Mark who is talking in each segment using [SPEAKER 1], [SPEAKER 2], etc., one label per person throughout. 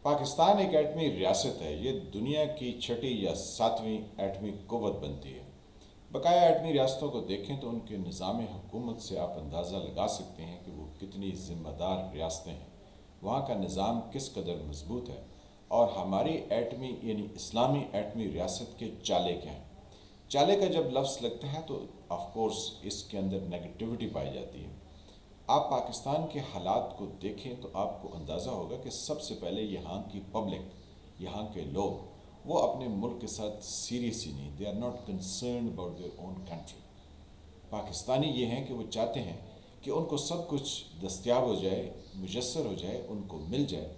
[SPEAKER 1] پاکستان ایک ایٹمی ریاست ہے، یہ دنیا کی چھٹی یا ساتویں ایٹمی قوت بنتی ہے۔ بقایا ایٹمی ریاستوں کو دیکھیں تو ان کے نظام حکومت سے آپ اندازہ لگا سکتے ہیں کہ وہ کتنی ذمہ دار ریاستیں ہیں، وہاں کا نظام کس قدر مضبوط ہے، اور ہماری ایٹمی یعنی اسلامی ایٹمی ریاست کے چالے کیا ہیں۔ چالے کا جب لفظ لگتا ہے تو آف کورس اس کے اندر نیگیٹیوٹی پائی جاتی ہے۔ آپ پاکستان کے حالات کو دیکھیں تو آپ کو اندازہ ہوگا کہ سب سے پہلے یہاں کی پبلک، یہاں کے لوگ، وہ اپنے ملک کے ساتھ سیریس ہی نہیں، they are not concerned about their own country. Pakistani یہ ہیں کہ وہ چاہتے ہیں کہ ان کو سب کچھ دستیاب ہو جائے، میسر ہو جائے، ان کو مل جائے،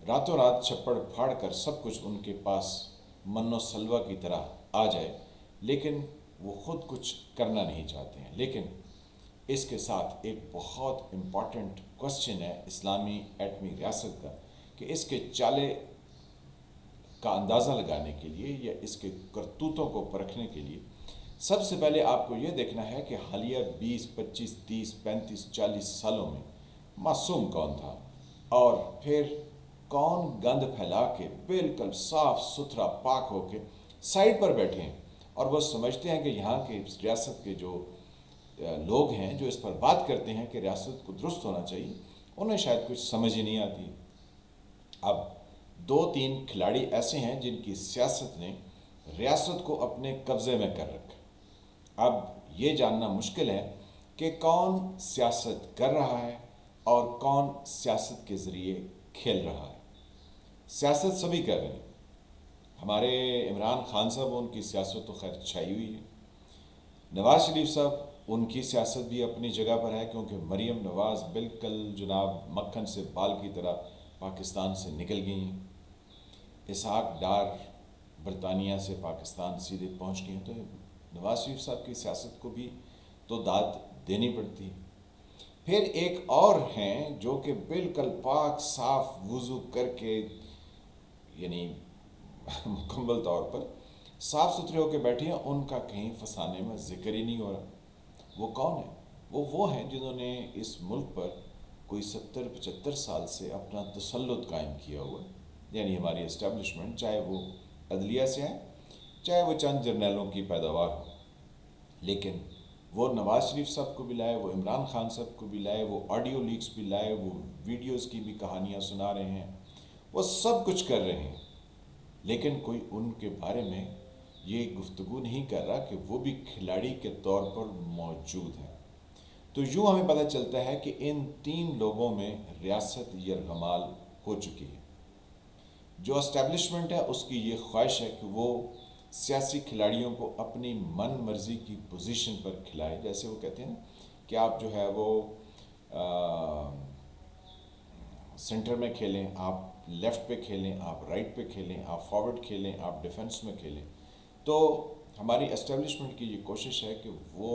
[SPEAKER 1] راتوں رات چھپڑ پھاڑ کر سب کچھ ان کے پاس من و سلوہ کی طرح آ جائے، لیکن وہ خود کچھ کرنا نہیں چاہتے ہیں۔ لیکن اس کے ساتھ ایک بہت امپورٹنٹ کوشچن ہے اسلامی ایٹمی ریاست کا، کہ اس کے چالے کا اندازہ لگانے کے لیے یا اس کے کرتوتوں کو پرکھنے کے لیے سب سے پہلے آپ کو یہ دیکھنا ہے کہ حالیہ 20، 25، 30، 35، 40 سالوں میں معصوم کون تھا، اور پھر کون گند پھیلا کے بالکل صاف ستھرا پاک ہو کے سائڈ پر بیٹھے ہیں، اور وہ سمجھتے ہیں کہ یہاں کے ریاست کے جو لوگ ہیں جو اس پر بات کرتے ہیں کہ ریاست کو درست ہونا چاہیے، انہیں شاید کچھ سمجھ ہی نہیں آتی۔ اب 2-3 کھلاڑی ایسے ہیں جن کی سیاست نے ریاست کو اپنے قبضے میں کر رکھا۔ اب یہ جاننا مشکل ہے کہ کون سیاست کر رہا ہے اور کون سیاست کے ذریعے کھیل رہا ہے۔ سیاست سبھی کر رہے ہیں۔ ہمارے عمران خان صاحب، ان کی سیاست تو خیر چھائی ہوئی ہے۔ نواز شریف صاحب، ان کی سیاست بھی اپنی جگہ پر ہے، کیونکہ مریم نواز بالکل جناب مکھن سے بال کی طرح پاکستان سے نکل گئی ہیں۔ اسحاق ڈار برطانیہ سے پاکستان سیدھے پہنچ گئے ہیں، تو نواز شریف صاحب کی سیاست کو بھی تو داد دینی پڑتی ہے۔ پھر ایک اور ہیں جو کہ بالکل پاک صاف وضو کر کے، یعنی مکمل طور پر صاف ستھرے ہو کے بیٹھے ہیں، ان کا کہیں فسانے میں ذکر ہی نہیں ہو رہا۔ وہ کون ہیں؟ وہ ہیں جنہوں نے اس ملک پر کوئی 70-75 سال سے اپنا تسلط قائم کیا ہوا ہے، یعنی ہماری اسٹیبلشمنٹ، چاہے وہ عدلیہ سے ہے، چاہے وہ چند جرنیلوں کی پیداوار ہو۔ لیکن وہ نواز شریف صاحب کو بھی لائے، وہ عمران خان صاحب کو بھی لائے، وہ آڈیو لیکس بھی لائے، وہ ویڈیوز کی بھی کہانیاں سنا رہے ہیں، وہ سب کچھ کر رہے ہیں، لیکن کوئی ان کے بارے میں یہ گفتگو نہیں کر رہا کہ وہ بھی کھلاڑی کے طور پر موجود ہیں۔ تو یوں ہمیں پتہ چلتا ہے کہ ان 3 لوگوں میں ریاست یرغمال ہو چکی ہے۔ جو اسٹیبلشمنٹ ہے اس کی یہ خواہش ہے کہ وہ سیاسی کھلاڑیوں کو اپنی من مرضی کی پوزیشن پر کھلائے، جیسے وہ کہتے ہیں نا کہ آپ جو ہے وہ سینٹر میں کھیلیں، آپ لیفٹ پہ کھیلیں، آپ رائٹ پہ کھیلیں، آپ فارورڈ کھیلیں، آپ ڈیفنس میں کھیلیں۔ تو ہماری اسٹیبلشمنٹ کی یہ کوشش ہے کہ وہ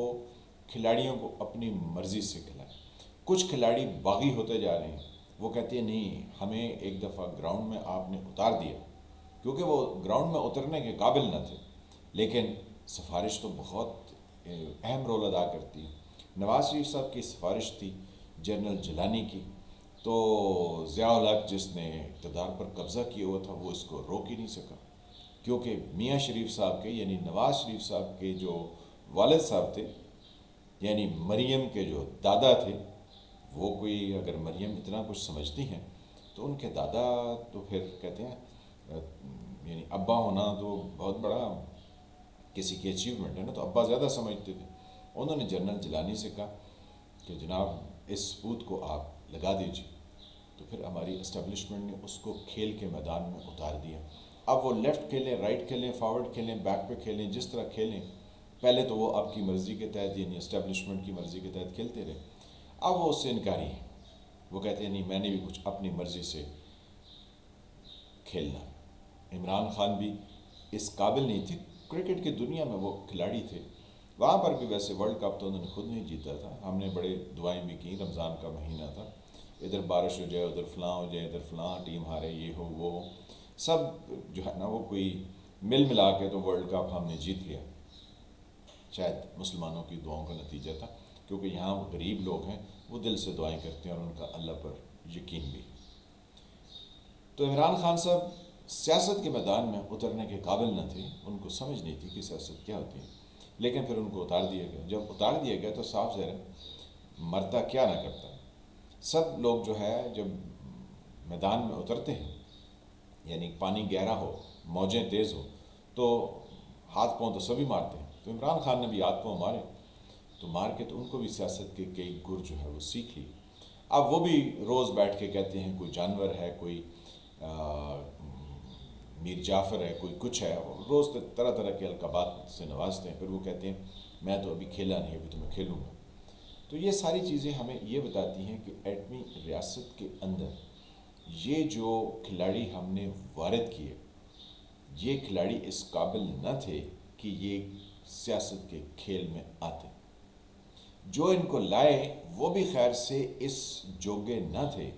[SPEAKER 1] کھلاڑیوں کو اپنی مرضی سے کھلائیں۔ کچھ کھلاڑی باغی ہوتے جا رہے ہیں، وہ کہتے ہیں نہیں، ہمیں ایک دفعہ گراؤنڈ میں آپ نے اتار دیا، کیونکہ وہ گراؤنڈ میں اترنے کے قابل نہ تھے، لیکن سفارش تو بہت اہم رول ادا کرتی ہے۔ نواز شریف صاحب کی سفارش تھی جنرل جیلانی کی، تو ضیاء الحق جس نے اقتدار پر قبضہ کیا ہوا تھا وہ اس کو روک ہی نہیں سکا، کیونکہ میاں شریف صاحب کے یعنی نواز شریف صاحب کے جو والد صاحب تھے، یعنی مریم کے جو دادا تھے، وہ کوئی اگر مریم اتنا کچھ سمجھتی ہیں تو ان کے دادا تو پھر کہتے ہیں یعنی ابا ہونا تو بہت بڑا کسی کی اچیومنٹ ہے نا، تو ابا زیادہ سمجھتے تھے۔ انہوں نے جنرل جیلانی سے کہا کہ جناب اس ثبوت کو آپ لگا دیجیے، تو پھر ہماری اسٹیبلشمنٹ نے اس کو کھیل کے میدان میں اتار دیا۔ اب وہ لیفٹ کھیلیں، رائٹ کھیلیں، فارورڈ کھیلیں، بیک پہ کھیلیں، جس طرح کھیلیں، پہلے تو وہ آپ کی مرضی کے تحت یعنی اسٹیبلشمنٹ کی مرضی کے تحت کھیلتے رہے، اب وہ اس سے انکاری ہیں۔ وہ کہتے ہیں نہیں، میں نے بھی کچھ اپنی مرضی سے کھیلنا۔ عمران خان بھی اس قابل نہیں تھے، کرکٹ کی دنیا میں وہ کھلاڑی تھے، وہاں پر بھی ویسے ورلڈ کپ تو انہوں نے خود نہیں جیتا تھا، ہم نے بڑے دعائیں بھی کی، رمضان کا مہینہ تھا، ادھر بارش ہو جائے، ادھر فلاں ہو جائے، ادھر فلاں ٹیم ہارے، یہ ہو وہ ہو، سب جو ہے نا وہ کوئی مل ملا کے تو ورلڈ کپ ہم نے جیت لیا۔ شاید مسلمانوں کی دعاؤں کا نتیجہ تھا، کیونکہ یہاں وہ غریب لوگ ہیں، وہ دل سے دعائیں کرتے ہیں اور ان کا اللہ پر یقین بھی۔ تو عمران خان صاحب سیاست کے میدان میں اترنے کے قابل نہ تھے، ان کو سمجھ نہیں تھی کہ سیاست کیا ہوتی ہے، لیکن پھر ان کو اتار دیا گیا۔ جب اتار دیا گیا تو صاف ظاہر ہے مرتا کیا نہ کرتا۔ سب لوگ جو ہے جب میدان میں اترتے ہیں، یعنی پانی گہرا ہو، موجیں تیز ہو، تو ہاتھ پاؤں تو سبھی مارتے ہیں۔ تو عمران خان نے بھی ہاتھ پاؤں مارے، تو مار کے تو ان کو بھی سیاست کے کئی گر جو ہے وہ سیکھ لی۔ اب وہ بھی روز بیٹھ کے کہتے ہیں کوئی جانور ہے، کوئی میر جعفر ہے، کوئی کچھ ہے، روز طرح طرح کے القابات سے نوازتے ہیں۔ پھر وہ کہتے ہیں میں تو ابھی کھیلا نہیں، ابھی تو میں کھیلوں گا۔ تو یہ ساری چیزیں ہمیں یہ بتاتی ہیں کہ ایٹمی ریاست کے اندر یہ جو کھلاڑی ہم نے وارد کیے، یہ کھلاڑی اس قابل نہ تھے کہ یہ سیاست کے کھیل میں آتے۔ جو ان کو لائے وہ بھی خیر سے اس جوگے نہ تھے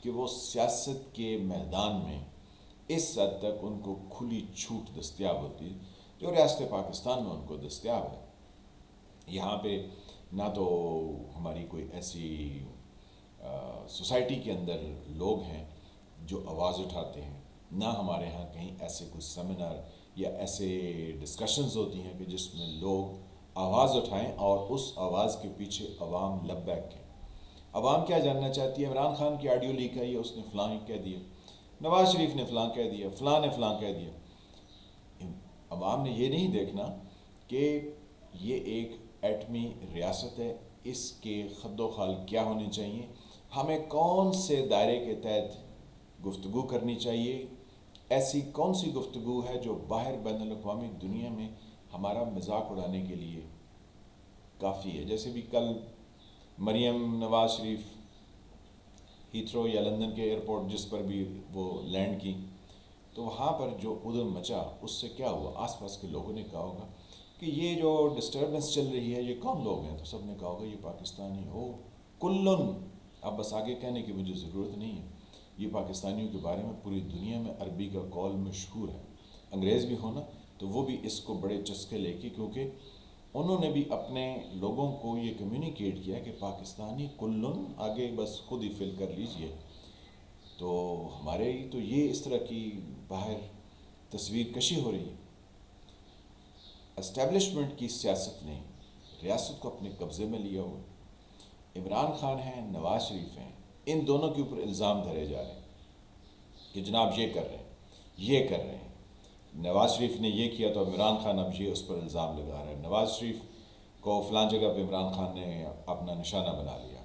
[SPEAKER 1] کہ وہ سیاست کے میدان میں اس حد تک ان کو کھلی چھوٹ دستیاب ہوتی جو ریاست پاکستان میں ان کو دستیاب ہے۔ یہاں پہ نہ تو ہماری کوئی ایسی سوسائٹی کے اندر لوگ ہیں جو آواز اٹھاتے ہیں، نہ ہمارے ہاں کہیں ایسے کوئی سیمینار یا ایسے ڈسکشنز ہوتی ہیں کہ جس میں لوگ آواز اٹھائیں اور اس آواز کے پیچھے عوام لبیک ہے۔ عوام کیا جاننا چاہتی ہے؟ عمران خان کی آڈیو لیک آئی ہے، اس نے فلاں کہہ دیا، نواز شریف نے فلاں کہہ دیا، فلاں نے فلاں کہہ دیا۔ عوام نے یہ نہیں دیکھنا کہ یہ ایک ایٹمی ریاست ہے، اس کے خد و خال کیا ہونے چاہیے، ہمیں کون سے دائرے کے تحت گفتگو کرنی چاہیے، ایسی کون سی گفتگو ہے جو باہر بین الاقوامی دنیا میں ہمارا مذاق اڑانے کے لیے کافی ہے۔ جیسے بھی کل مریم نواز شریف ہیتھرو یا لندن کے ایئرپورٹ جس پر بھی وہ لینڈ کی، تو وہاں پر جو ادھم مچا اس سے کیا ہوا؟ آس پاس کے لوگوں نے کہا ہوگا کہ یہ جو ڈسٹربنس چل رہی ہے یہ کون لوگ ہیں؟ تو سب نے کہا ہوگا یہ پاکستانی ہو کلن۔ اب بس آگے کہنے کی مجھے ضرورت نہیں ہے، یہ پاکستانیوں کے بارے میں پوری دنیا میں عربی کا قول مشہور ہے۔ انگریز بھی ہونا تو وہ بھی اس کو بڑے چسکے لے کے، کیونکہ انہوں نے بھی اپنے لوگوں کو یہ کمیونیکیٹ کیا کہ پاکستانی کلن، آگے بس خود ہی فل کر لیجئے۔ تو ہمارے تو یہ اس طرح کی باہر تصویر کشی ہو رہی ہے۔ اسٹیبلشمنٹ کی سیاست نے ریاست کو اپنے قبضے میں لیا ہوا۔ عمران خان ہیں، نواز شریف ہیں، ان دونوں کے اوپر الزام دھرے جا رہے ہیں کہ جناب یہ کر رہے ہیں، یہ کر رہے ہیں۔ نواز شریف نے یہ کیا تو عمران خان اب یہ اس پر الزام لگا رہا ہے۔ نواز شریف کو فلاں جگہ پہ عمران خان نے اپنا نشانہ بنا لیا،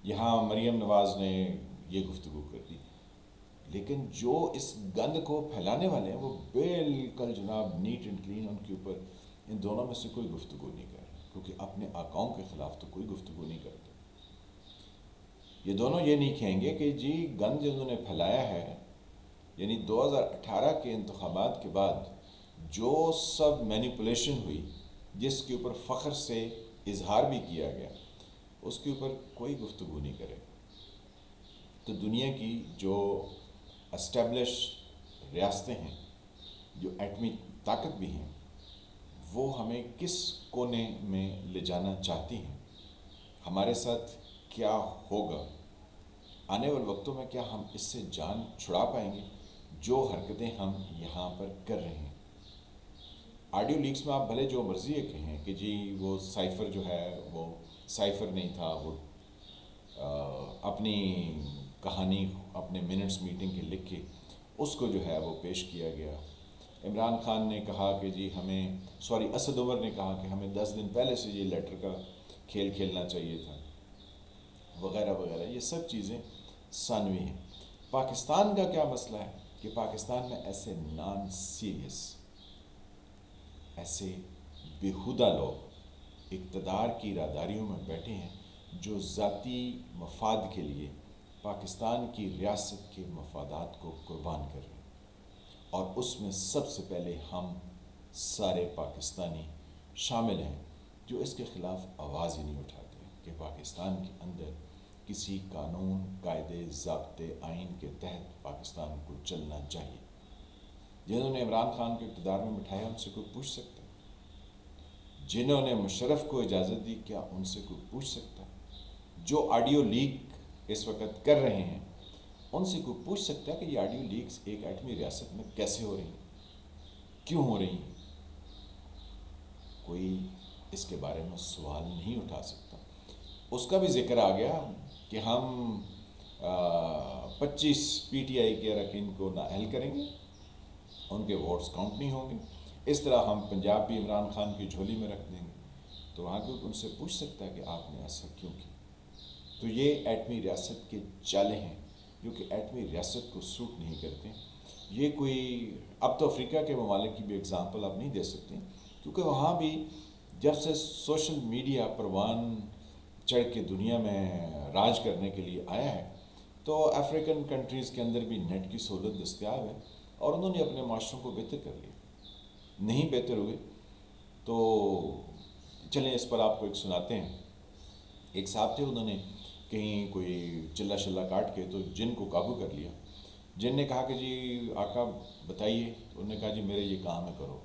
[SPEAKER 1] یہاں مریم نواز نے یہ گفتگو کر دی۔ لیکن جو اس گند کو پھیلانے والے ہیں وہ بالکل جناب نیٹ اینڈ کلین، ان کے اوپر ان دونوں میں سے کوئی گفتگو نہیں کر رہے، کیونکہ اپنے آقاؤں کے خلاف تو کوئی گفتگو نہیں کرتے۔ یہ دونوں یہ نہیں کہیں گے کہ جی گند جو انہوں نے پھیلایا ہے، یعنی 2018 کے انتخابات کے بعد جو سب مینیپولیشن ہوئی، جس کے اوپر فخر سے اظہار بھی کیا گیا، اس کے اوپر کوئی گفتگو نہیں کرے۔ تو دنیا کی جو اسٹیبلش ریاستیں ہیں، جو ایٹمی طاقت بھی ہیں، وہ ہمیں کس کونے میں لے جانا چاہتی ہیں، ہمارے ساتھ کیا ہوگا، آنے والے وقتوں میں کیا ہم اس سے جان چھڑا پائیں گے جو حرکتیں ہم یہاں پر کر رہے ہیں۔ آڈیو لیکس میں آپ بھلے جو مرضی یہ کہیں کہ جی وہ سائفر جو ہے وہ سائفر نہیں تھا، وہ اپنی کہانی اپنے منٹس میٹنگ کے لکھ کے اس کو جو ہے وہ پیش کیا گیا۔ عمران خان نے کہا کہ جی ہمیں اسد عمر نے کہا کہ ہمیں 10 دن پہلے سے یہ لیٹر کا کھیل کھیلنا چاہیے تھا، وغیرہ وغیرہ۔ یہ سب چیزیں ثانوی ہیں۔ پاکستان کا کیا مسئلہ ہے کہ پاکستان میں ایسے نان سیریس، ایسے بیہودہ لوگ اقتدار کی راداریوں میں بیٹھے ہیں جو ذاتی مفاد کے لیے پاکستان کی ریاست کے مفادات کو قربان کر رہے ہیں، اور اس میں سب سے پہلے ہم سارے پاکستانی شامل ہیں جو اس کے خلاف آواز ہی نہیں اٹھاتے کہ پاکستان کے اندر کسی قانون، قاعدے، ضابطے، آئین کے تحت پاکستان کو چلنا چاہیے۔ جنہوں نے عمران خان کو اقتدار میں بٹھایا ان سے کوئی پوچھ سکتا ہے؟ جنہوں نے مشرف کو اجازت دی کیا ان سے کوئی پوچھ سکتا ہے؟ جو آڈیو لیک اس وقت کر رہے ہیں ان سے کوئی پوچھ سکتا ہے کہ یہ آڈیو لیکس ایک ایٹمی ریاست میں کیسے ہو رہی ہیں، کیوں ہو رہی ہیں؟ کوئی اس کے بارے میں سوال نہیں اٹھا سکتا۔ اس کا بھی ذکر آ گیا کہ ہم 25 PTI کے اراکین کو نااہل کریں گے، ان کے ووٹس کاؤنٹ نہیں ہوں گے، اس طرح ہم پنجاب بھی عمران خان کی جھولی میں رکھ دیں گے۔ تو وہاں کوئی ان سے پوچھ سکتا ہے کہ آپ نے ایسا کیوں کیا؟ تو یہ ایٹمی ریاست کے چالے ہیں جو کہ ایٹمی ریاست کو سوٹ نہیں کرتے۔ یہ کوئی اب تو افریقہ کے ممالک کی بھی اگزامپل آپ نہیں دے سکتے، کیونکہ وہاں بھی جب سے سوشل میڈیا پروان چڑھ کے دنیا میں راج کرنے کے لیے آیا ہے، تو افریقن کنٹریز کے اندر بھی نیٹ کی سہولت دستیاب ہے، اور انہوں نے اپنے معاشروں کو بہتر کر لیا۔ نہیں بہتر ہوئے تو چلیں اس پر آپ کو ایک سناتے ہیں۔ ایک صاحب تھے، انہوں نے کہیں کوئی چلا شلا کاٹ کے تو جن کو قابو کر لیا۔ جن نے کہا کہ جی آقا بتائیے، انہوں نے کہا جی میرے یہ کام ہے کرو۔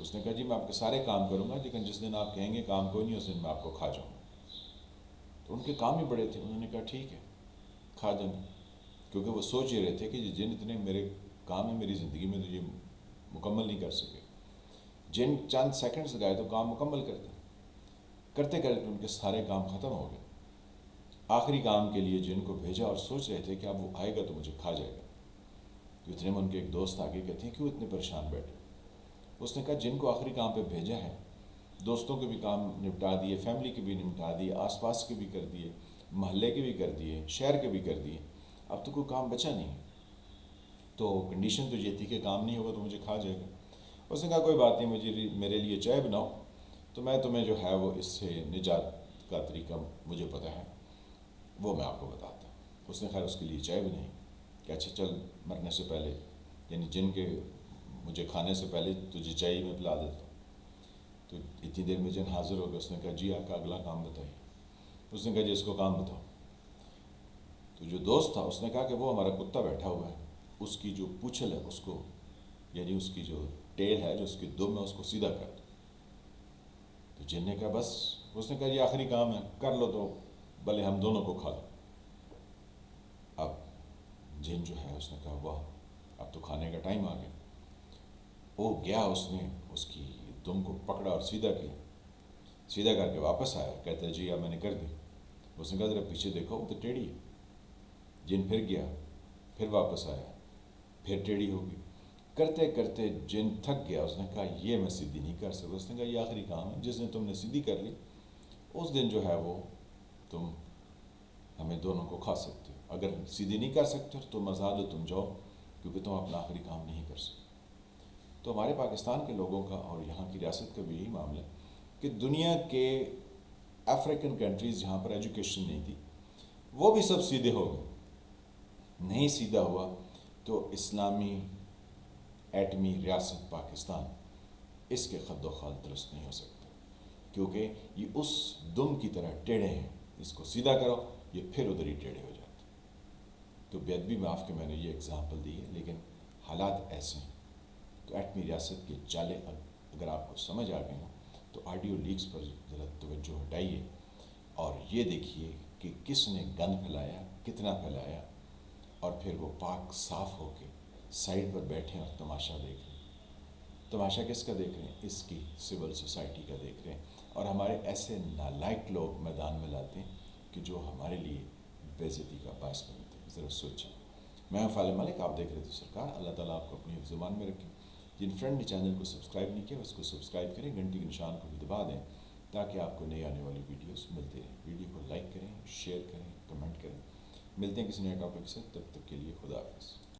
[SPEAKER 1] اس نے کہا جی میں آپ کے سارے کام کروں گا، لیکن جس دن آپ کہیں گے کام کوئی نہیں، اس دن میں آپ کو کھا جاؤں گا۔ تو ان کے کام ہی بڑے تھے، انہوں نے کہا ٹھیک ہے کھا جانا، کیونکہ وہ سوچ ہی رہے تھے کہ جن اتنے میرے کام ہیں میری زندگی میں تو یہ مکمل نہیں کر سکے۔ جن چند سیکنڈز لگائے تو کام مکمل کرتے کرتے ان کے سارے کام ختم ہو گئے۔ آخری کام کے لیے جن کو بھیجا اور سوچ رہے تھے کہ اب وہ آئے گا تو مجھے کھا جائے گا۔ تو اتنے میں ان کے ایک دوست آگے کہتے ہیں کیوں اتنے پریشان بیٹھے؟ اس نے کہا جن کو آخری کام پہ بھیجا ہے، دوستوں کے بھی کام نپٹا دیے، فیملی کے بھی نپٹا دیے، آس پاس کے بھی کر دیے، محلے کے بھی کر دیے، شہر کے بھی کر دیے، اب تو کوئی کام بچا نہیں۔ تو کنڈیشن تو یہ تھی کہ کام نہیں ہوگا تو مجھے کھا جائے گا۔ اس نے کہا کوئی بات نہیں، مجھے میرے لیے چائے بناؤ، تو میں تمہیں جو ہے وہ اس سے نجات کا طریقہ مجھے پتہ ہے، وہ میں آپ کو بتاتا ہوں۔ اس نے خیر اس کے لیے چائے بنائی کہ اچھا چل مرنے سے پہلے، یعنی جن کے مجھے کھانے سے پہلے تجھے چائے میں پلا دیتا ہوں۔ تو اتنی دیر میں جن حاضر ہو گیا، اس نے کہا جی آقا اگلا کام بتائیے۔ اس نے کہا جی اس کو کام بتاؤ۔ تو جو دوست تھا اس نے کہا کہ وہ ہمارا کتا بیٹھا ہوا ہے، اس کی جو پوچھل ہے اس کو، یعنی اس کی جو ٹیل ہے، جو اس کی دم ہے، اس کو سیدھا کر دو۔ تو جن نے کہا بس، اس نے کہا یہ آخری کام ہے کر لو تو بھلے ہم دونوں کو کھا لو۔ اب جن جو ہے اس نے کہا واہ اب تو کھانے کا ٹائم آ گیا۔ وہ گیا، اس نے اس کی دم کو پکڑا اور سیدھا کیا، سیدھا کر کے واپس آیا، کہتا ہے جی اب میں نے کر دی۔ اس نے کہا ذرا پیچھے دیکھو وہ تو ٹیڑھی ہے۔ جن پھر گیا، پھر واپس آیا، پھر ٹیڑھی ہو گئی۔ کرتے کرتے جن تھک گیا، اس نے کہا یہ میں سیدھی نہیں کر سکتا۔ اس نے کہا یہ آخری کام ہے، جس دن تم نے سیدھی کر لی اس دن جو ہے وہ تم ہمیں دونوں کو کھا سکتے ہو، اگر سیدھی نہیں کر سکتے تو تم آزاد ہو، تم جاؤ، کیونکہ تم اپنا آخری کام نہیں کر سکتے۔ تو ہمارے پاکستان کے لوگوں کا اور یہاں کی ریاست کا بھی یہی معاملہ ہے کہ دنیا کے افریقن کنٹریز جہاں پر ایجوکیشن نہیں تھی وہ بھی سب سیدھے ہو گئے۔ نہیں سیدھا ہوا تو اسلامی ایٹمی ریاست پاکستان اس کے خد و خال درست نہیں ہو سکتا، کیونکہ یہ اس دم کی طرح ٹیڑھے ہیں، اس کو سیدھا کرو یہ پھر ادھر ہی ٹیڑھے ہو جاتے۔ تو بے ادبی معاف کہ میں نے یہ اگزامپل دی ہے، لیکن حالات ایسے ہیں۔ تو ایٹمی ریاست کے چالے اگر آپ کو سمجھ آ گئے ہوں تو آڈیو لیکس پر ذرا توجہ ہٹائیے اور یہ دیکھیے کہ کس نے گند پھیلایا، کتنا پھیلایا، اور پھر وہ پاک صاف ہو کے سائڈ پر بیٹھے اور تماشا دیکھ رہے ہیں۔ تماشا کس کا دیکھ رہے ہیں؟ اس کی سول سوسائٹی کا دیکھ رہے ہیں، اور ہمارے ایسے نالائق لوگ میدان میں لاتے ہیں کہ جو ہمارے لیے بے عزتی کا باعث بنتے ہیں۔ ذرا سوچیں۔ میں ہوں فالح ملک، آپ دیکھ رہے تھے سرکار۔ اللہ تعالیٰ آپ کو اپنی حفظ ایمان میں رکھیں۔ جن فرینڈ نے چینل کو سبسکرائب نہیں کیا اس کو سبسکرائب کریں، گھنٹی کے نشان کو بھی دبا دیں تاکہ آپ کو نئی آنے والی ویڈیوز ملتے رہیں۔ ویڈیو کو لائک کریں، شیئر کریں، کمنٹ کریں۔ ملتے ہیں کسی نئے ٹاپک سے، تب تک کے لیے خدا حافظ۔